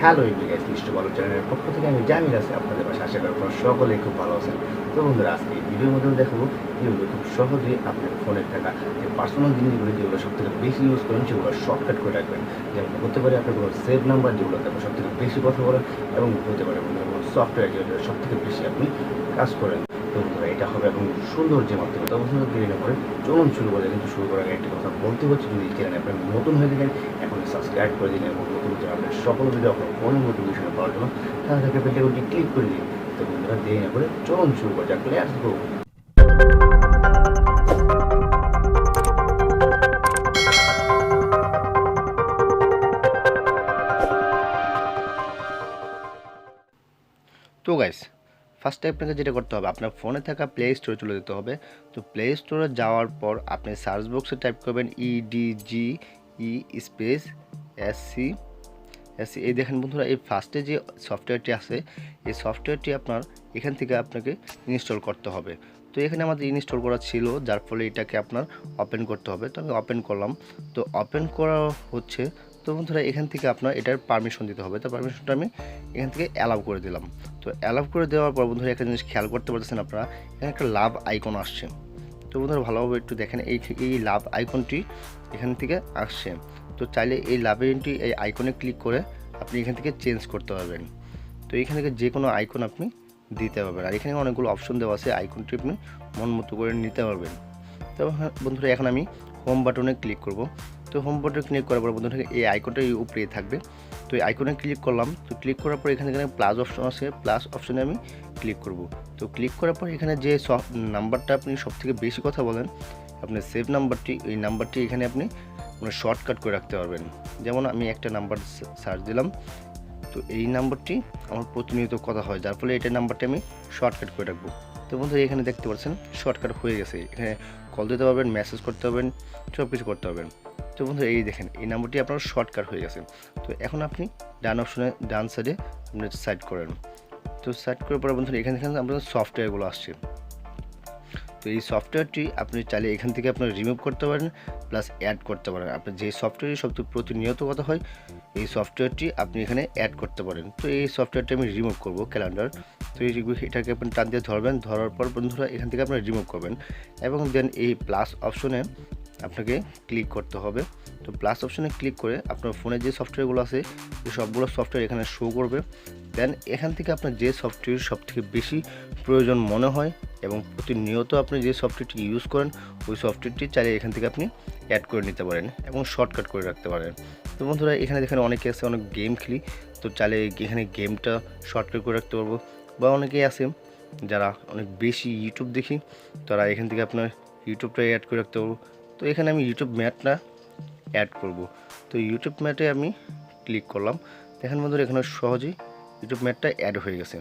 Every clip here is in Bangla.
হ্যালো গাইস, নিশ্চয় ভালো চ্যানেলের পক্ষ থেকে আমি জামিল আছি আপনাদের পাশে। আশা করি আপনারা সকলেই খুব ভালো আছেন। তো বন্ধুরা, আজকে এই ভিডিওর মধ্যে দেখাবো কীভাবে খুব সহজেই আপনার ফোনের থাকা যে পার্সোনাল জিনিসগুলো যেগুলো সবথেকে বেশি ইউজ করেন সেগুলো শর্টকাট করে রাখবেন। যেমন হতে পারে আপনার কোনো সেভ নাম্বার যেগুলোতে আপনার সবথেকে বেশি কথা বলেন, এবং হতে পারে বন্ধুরা কোনো সফটওয়্যার যেগুলো সবথেকে বেশি আপনি কাজ করেন। তো বন্ধুরা, এটা হবে এবং সুন্দর যে মাধ্যমে তো বন্ধুরা দেরি না করে চলুন শুরু করে। কিন্তু শুরু করার আগে একটা কথা বলতে হচ্ছে, যদি এই চ্যানেলে আপনি নতুন হয়ে থাকেন এখন সাবস্ক্রাইব করে দিন, এবং নতুন নতুন আপনার সকল ভিডিও আপনার ফোনের নোটিফিকেশন পাওয়ার জন্য তাহলে থেকে বেলটি ক্লিক করে দিন। তো বন্ধুরা, দেরি না করে চলুন শুরু করা যাক। Let's go. তো গাইস, ফার্স্টে আপনাকে যেটা করতে হবে, আপনার ফোনে থাকা প্লে স্টোরে চলে যেতে হবে। তো প্লে স্টোরে যাওয়ার পর আপনি সার্চ বক্সে টাইপ করবেন EDGE স্পেস SC। এই দেখেন বন্ধুরা, এই ফার্স্টে যে সফটওয়্যারটি আছে এই সফটওয়্যারটি আপনার এখান থেকে আপনাকে ইনস্টল করতে হবে। তো এখানে আমাদের ইনস্টল করা ছিল, যার ফলে এটাকে আপনার ওপেন করতে হবে। তো আমি ওপেন করলাম। তো ওপেন করা হচ্ছে। তো বন্ধুরা, এখান থেকে আপনার এটার পারমিশন দিতে হবে। তো পারমিশনটা আমি এখান থেকে অ্যালাউ করে দিলাম। তো অ্যালাউ করে দেওয়ার পর বন্ধুরা, একটা জিনিস খেয়াল করতে পারতেছেন আপনারা, এখানে একটা লাভ আইকন আসছে। তো বন্ধুরা, ভালোভাবে একটু দেখেন, এই লাভ আইকনটি এখান থেকে আসছে। তো চাইলে এই লাভ এই আইকনে ক্লিক করে আপনি এখান থেকে চেঞ্জ করতে পারবেন। তো এখান থেকে যে কোনো আইকন আপনি দিতে পারবেন। আর এখানে অনেকগুলো অপশন দেওয়া আছে, আইকনটি আপনি মন মতো করে নিতে পারবেন। তো বন্ধুরা, এখন আমি হোম বাটনে ক্লিক করব। তো হোম বাটনে ক্লিক করার পর বন্ধুরা, এই আইকনটা উপরেই থাকবে। তো এই আইকনে ক্লিক করলাম। তো ক্লিক করার পর এখানে প্লাস অপশন আছে, প্লাস অপশনে আমি ক্লিক করব। তো ক্লিক করার পর এখানে যে নাম্বারটা আপনি সবথেকে বেশি কথা বলেন, আপনার সেভ নাম্বারটি, এই নাম্বারটি এখানে আপনি শর্টকাট করে রাখতে পারবেন। যেমন আমি একটা নাম্বার সার্চ দিলাম। তো এই নাম্বারটি আমার প্রতিনিয়ত কথা হয়, যার ফলে এটা নাম্বারটি আমি শর্টকাট করে রাখবো। তো বন্ধুরা, এখানে দেখতে পাচ্ছেন শর্টকাট হয়ে গেছে। এখানে কল দিতে পারবেন, মেসেজ করতে পারবেন, সব কিছু করতে পারবেন। তো বন্ধুরা, এই দেখেন এই নাম্বারটি আপনার শর্টকাট হয়ে গেছে। তো এখন আপনি ডান অপশনে ডান সাইডে আপনি সাইড করেন। তো সাইড করার পরে বন্ধুরা, এখানে আপনার সফটওয়্যারগুলো আসছে। তো এই সফটওয়্যারটি আপনি চাইলে এখান থেকে আপনার রিমুভ করতে পারেন, প্লাস অ্যাড করতে পারেন। আপনার যে সফটওয়্যারটি সবচেয়ে প্রতিনিয়ত কথা হয় এই সফটওয়্যারটি আপনি এখানে অ্যাড করতে পারেন। তো এই সফটওয়্যারটি আমি রিমুভ করব, ক্যালেন্ডার। তো এটাকে আপনি টান দিয়ে ধরবেন, ধরার পর বন্ধুরা এখান থেকে আপনার রিমুভ করবেন, এবং দেন এই প্লাস অপশনে আপনাকে ক্লিক করতে হবে। তো প্লাস অপশনে ক্লিক করে আপনার ফোনে যে সফটওয়্যারগুলো আছে এই সবগুলো সফটওয়্যার এখানে শো করবে। দেন এখান থেকে আপনার যে সফটওয়্যার সবথেকে বেশি প্রয়োজন মনে হয় এবং প্রতিনিয়ত আপনি যে সফটওয়্যারটি ইউজ করেন ওই সফটওয়্যারটি চাইলে এখান থেকে আপনি অ্যাড করে নিতে পারেন এবং শর্টকাট করে রাখতে পারেন। তো বন্ধুরা, এখানে দেখেন অনেকে আছে, অনেক গেম খেলি, তো চাইলে এখানে গেমটা শর্টকাট করে রাখতে পারবো। বা অনেকেই আছে যারা অনেক বেশি ইউটিউব দেখি, তারা এখান থেকে আপনার ইউটিউবটা অ্যাড করে রাখতে পারবো। তো এখানে আমি ইউটিউব ম্যাটটা অ্যাড করব। তো ইউটিউব ম্যাটে আমি ক্লিক করলাম। দেখেন বন্ধুরা, এখানে সহজেই ইউটিউব ম্যাটটা অ্যাড হয়ে গেছে।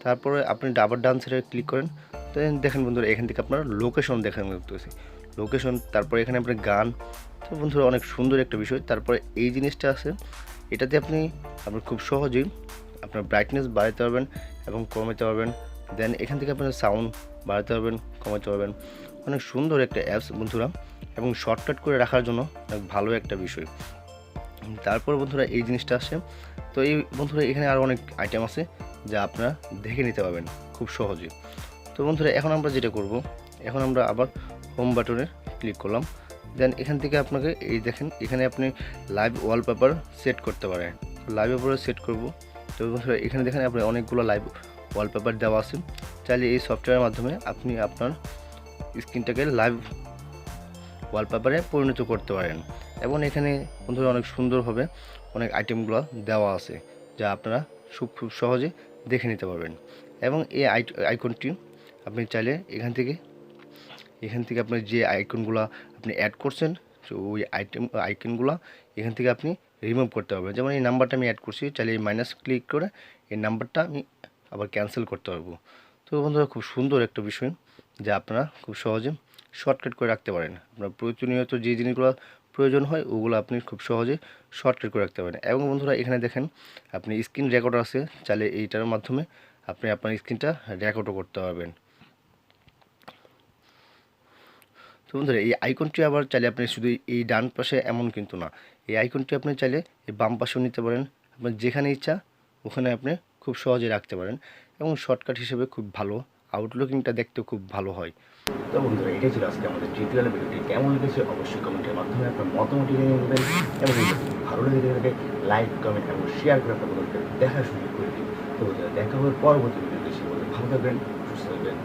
তারপরে আপনি ডাবল ডান সাইডে ক্লিক করেন। তো দেখেন বন্ধুরা, এখান থেকে আপনার লোকেশন দেখানো দেখতেছি, লোকেশন। তারপরে এখানে আপনার গান। তো বন্ধুরা, অনেক সুন্দর একটা বিষয়। তারপরে এই জিনিসটা আছে, এটাতে আপনার খুব সহজেই আপনার ব্রাইটনেস বাড়াতে পারবেন এবং কমাতে পারবেন। দেন এখান থেকে আপনার সাউন্ড বাড়াতে পারবেন, কমাতে পারবেন। অনেক সুন্দর একটা অ্যাপস বন্ধুরা, এবং শর্টকাট করে রাখার জন্য অনেক ভালো একটা বিষয়। তারপর বন্ধুরা, এই জিনিসটা আসে। তো এই বন্ধুরা, এখানে আরও অনেক আইটেম আছে যা আপনারা দেখে নিতে পারবেন খুব সহজে। তো বন্ধুরা, এখন আমরা যেটা করব, এখন আমরা আবার হোম বাটনে ক্লিক করলাম। দেন এখান থেকে আপনাকে এই দেখেন, এখানে আপনি লাইভ ওয়ালপেপার সেট করতে পারেন। লাইভ ওয়ালপেপার সেট করব। তো বন্ধুরা, এখানে দেখেন আপনি অনেকগুলো লাইভ ওয়ালপেপার দেওয়া আছে। চাইলে এই সফটওয়্যারের মাধ্যমে আপনি আপনার স্ক্রিনটাকে লাইভ ওয়ালপেপারে পরিণত করতে পারেন। এবং এখানে বন্ধুরা অনেক সুন্দরভাবে অনেক আইটেমগুলো দেওয়া আছে যা আপনারা খুব সহজে দেখে নিতে পারবেন। এবং এই আইকনটি আপনি চাইলে এখান থেকে আপনার যে আইকনগুলো আপনি অ্যাড করছেন ওই আইকনগুলো এখান থেকে আপনি রিমুভ করতে পারবেন। যেমন এই নাম্বারটা আমি অ্যাড করছি, চাইলে এই মাইনাস ক্লিক করে এই নাম্বারটা আমি আবার ক্যান্সেল করতে পারবো। তো বন্ধুরা, খুব সুন্দর একটা বিষয় যা আপনারা খুব সহজে শর্টকাট করে রাখতে পারেন। আপনার প্রয়োজনীয়ত যে জিনিসগুলো প্রয়োজন হয় ওগুলো আপনি খুব সহজে শর্টকাট করে রাখতে পারেন। এবং বন্ধুরা, এখানে দেখেন আপনি স্ক্রিন রেকর্ডার আছে, চাইলে এইটার মাধ্যমে আপনি আপনার স্ক্রিনটা রেকর্ডও করতে পারবেন। তো বন্ধুরা, এই আইকনটি আবার চাইলে আপনি শুধু এই ডান পাশে এমন কিন্তু না, এই আইকনটি আপনি চাইলে এই বাম পাশেও নিতে পারেন, আপনার যেখানে ইচ্ছা ওখানে আপনি খুব সহজে রাখতে পারেন এবং শর্টকাট হিসেবে খুব ভালো, আউটলুকিংটা দেখতেও খুব ভালো হয়। তো বন্ধুরা, এটাই ছিল আজকে আমাদের টিউটোরিয়াল ভিডিওটি। কেমন লেগেছে অবশ্যই কমেন্টের মাধ্যমে আপনার মতামত জানিয়ে দেবেন এবং ভালো লেগে থাকলে লাইক, কমেন্ট এবং শেয়ার করে আপনার বন্ধুদের দেখার সুযোগ করে দিন। তো বন্ধুরা, দেখা হবে পরবর্তী ভিডিওতে। সে ভালো থাকবেন, সুস্থ থাকবেন।